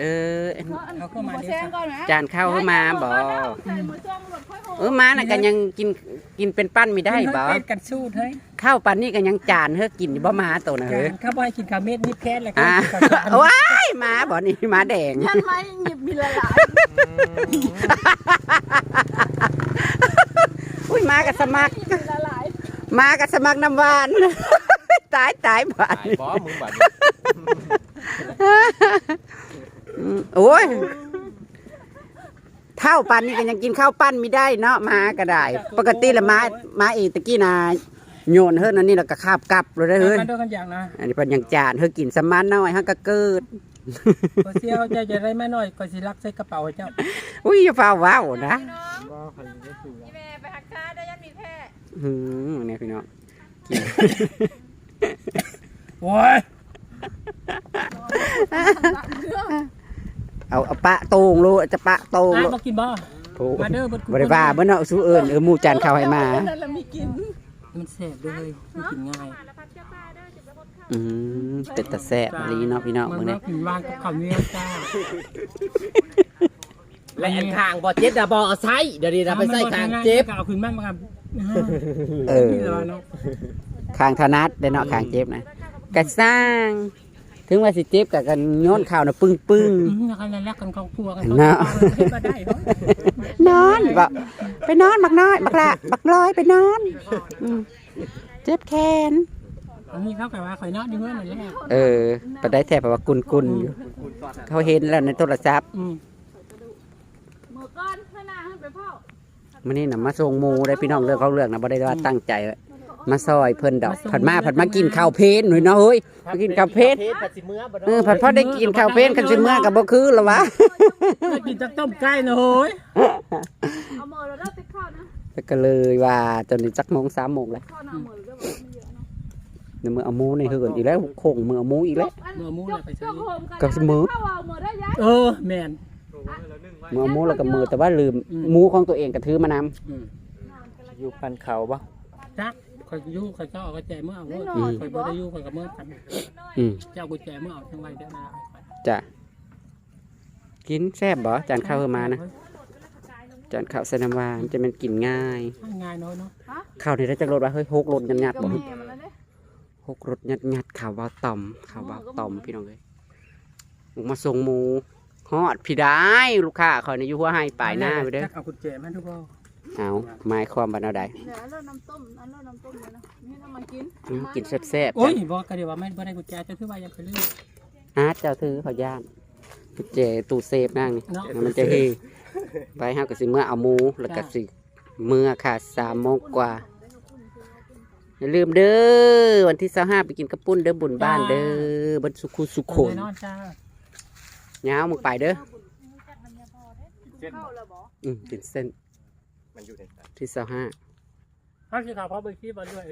เขาเข้ามาเดี๋ยว จานข้าวเข้ามาบ่มาน่ะก็ยังกินเป็นปั้นไม่ได้บ่ เป็ดกันสู้เฮ้ย ข้าวปั้นนี่ก็ยังจานเฮ้กินบ่มาตัวน่ะเฮ้ย ข้าวบ่ให้กินข้าวเม็ดนี่แพ้เลย ว้ายมาบ่นี่มาแดง ยันไม้หยิบมีละลาย อุ้ยมากับสมัคร ละลาย มากับสมัครน้ำหวาน ตายบาด ตายบ่มึงบาด โอ้ยข้าวปั้นนี่ก็ยังกินข้าวปั้นไม่ได้เนาะมาก็ได้ ปกติละมาเองตะกี้นาโยนเฮ้ยนั่นนี่เราก็คาบกลับเลยเฮ้ย มันด้วยกันอย่างนะ อันนี้เป็นยังจานเฮ้ยกินสมานน้อยฮะก็เกิด ก็เสียวจะได้มาหน่อยก็สิรักใส่กระเป๋าเจ้า อุ้ยอย่าฟ้าว้าวนะ แม่ไปหักค้าได้ยันมีแพ้ เนี่ยพี่น้อง โอ้ย เอาปะโตงโลจะปะโตงโล มากินบ่มาเด้อบ ริว่าเมื่อเนาะสู้เอิญหมู่จานข้าวให้มา นั่นละมีกิน มันแซ่บด้วยมันกินง่าย เป็นตะแซ่บอะไรเนาะพี่น้อง มัน มื้อ ก็ นี้ กินว่างกับข้าวเหนียวจ้า และอันข้างบ่เจ็ดบ่เอาใช้เดี๋ยวนี้เราไปใส่ข้างเจ็บ เอาขึ้นมาครับ ข้างธนัดได้เนาะข้างเจ็บนะกระสร้าง ถึงว่าสิเจ็บกับกันโยนข้าวน่ะปึ้ง แล้วก็รักกันครอบครัวกัน เนาะ ก็ได้เนาะ นอนบ่ไปนอนบักน้อยบักละบักลอยไปนอนเจ็บแขน อันนี้เขากับว่าข่อยเนาะดีเมื่อนั่นแหละ ปะได้แทบว่ากุนอยู่เขาเห็นแล้วในโทรศัพท์ หมูก้อนพนาให้ไปพ่อ มื้อนี้น่ะมาส่งหมูได้พี่น้องเรื่องเขาเรื่องนะบ่ได้ว่าตั้งใจมาซอยเพิ่นดอกผัดมากินข้าวเพลนหน่อยเนาะเฮ้ยมากินข้าวเพลน ผัดสิเมื่อบ่ ผัดพอได้กินข้าวเพลนกันสิเมื่อก็บ่คือละวะ กินจักต้มไก่นะโฮ้ย เอาหมูเราได้ติดข้าวนะ ก็เลยว่าจนจักโมง3 โมงแล้ว ข้าวหน้าหมูเราได้แบบไม่เยอะเนาะ เดี๋ยวมือเอาหมูนี่เฮือนอีกแล้วโคงมือเอาหมูอีกแล้ว เจ้าโฮมกันข้าวเอาหมูได้ยัย แมน มือเอาหมูแล้วก็มือแต่ว่าลืมหมูของตัวเองก็ถือมานำ อยู่พันเขาบ่ จักข่อยยู่ข่อยเจ้าเอากระแจเมื่อเอาเมื่อข่อยบ่ได้ยู่ข่อยกับเมื่อกันเจ้ากุญแจเมื่อเอาทั้งไรได้มา จ้ะกินแซ่บบ่จานข้าวเฮมานะจานข้าวใส่น้ำหวานจะมันกินง่าย ง่ายน้อยเนาะ ข้าวนี่ได้จักรสว่าเฮ้ย6 รสยัดๆบ่ แม่มันแล้วเนี่ย 6 รสยัดๆข้าวบ่ต่อมพี่น้องเอ้ยมาส่งหมูฮอดพี่ได้ลูกค้าเขานี่อยู่หัวให้ปลายหน้าไปเด้อ เอากุญแจมาทุกคน เอาหมายความว่าแนวใด เดี๋ยวเริ่มน้ำต้มเลยนะนี่น้ำมันกิน กินแซ่บๆ โอ้ยบอกกันเดี๋ยวว่าไม่ได้กุญแจจะถือว่ายังไปเรื่อย เจ้าถือเขาย่านเจตู้เซฟนั่งนี่ เนาะ มันจะเฮไปห้าก็สิเมื่อเอาหมูแล้วก็สิเมื่อค่ะ3 โมงกว่าอย่าลืมเด้อวันที่25ไปกินกระปุ้นเด้อบุญบ้านเด้อบนสุขุสุขโขน นอนจ้า ยาวมึงไปเด้อ เข้าแล้วบอก เป็นเส้น มันอยู่ใน ที่25 ถ้าคือข่าวพอไปขี้มาด้วย